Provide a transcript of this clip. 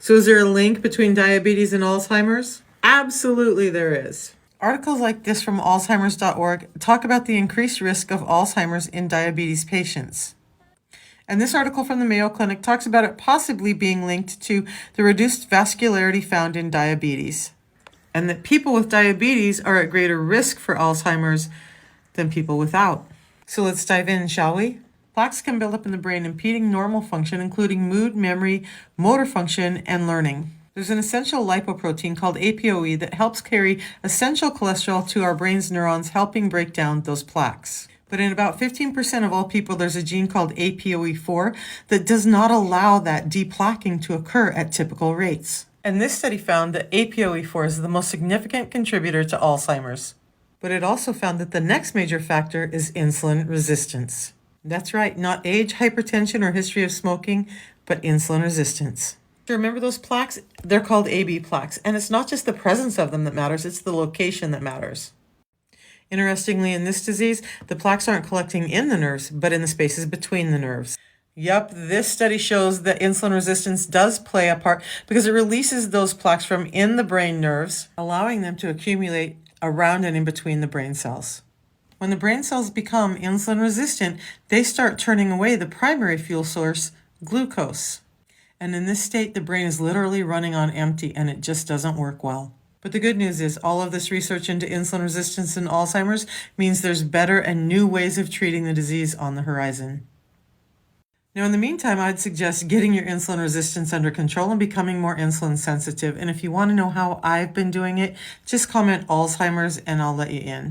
So is there a link between diabetes and Alzheimer's? Absolutely there is. Articles like this from Alzheimer's.org talk about the increased risk of Alzheimer's in diabetes patients. And this article from the Mayo Clinic talks about it possibly being linked to the reduced vascularity found in diabetes, and that people with diabetes are at greater risk for Alzheimer's than people without. So let's dive in, shall we? Plaques can build up in the brain, impeding normal function, including mood, memory, motor function, and learning. There's an essential lipoprotein called ApoE that helps carry essential cholesterol to our brain's neurons, helping break down those plaques. But in about 15% of all people, there's a gene called ApoE4 that does not allow that deplaquing to occur at typical rates. And this study found that ApoE4 is the most significant contributor to Alzheimer's. But it also found that the next major factor is insulin resistance. That's right, not age, hypertension, or history of smoking, but insulin resistance. Remember those plaques? They're called AB plaques, and it's not just the presence of them that matters, it's the location that matters. Interestingly, in this disease, the plaques aren't collecting in the nerves, but in the spaces between the nerves. Yep, this study shows that insulin resistance does play a part because it releases those plaques from in the brain nerves, allowing them to accumulate around and in between the brain cells. When the brain cells become insulin resistant, they start turning away the primary fuel source, glucose. And in this state, the brain is literally running on empty, and it just doesn't work well. But the good news is all of this research into insulin resistance and Alzheimer's means there's better and new ways of treating the disease on the horizon. Now, in the meantime, I'd suggest getting your insulin resistance under control and becoming more insulin sensitive. And if you want to know how I've been doing it, just comment Alzheimer's and I'll let you in.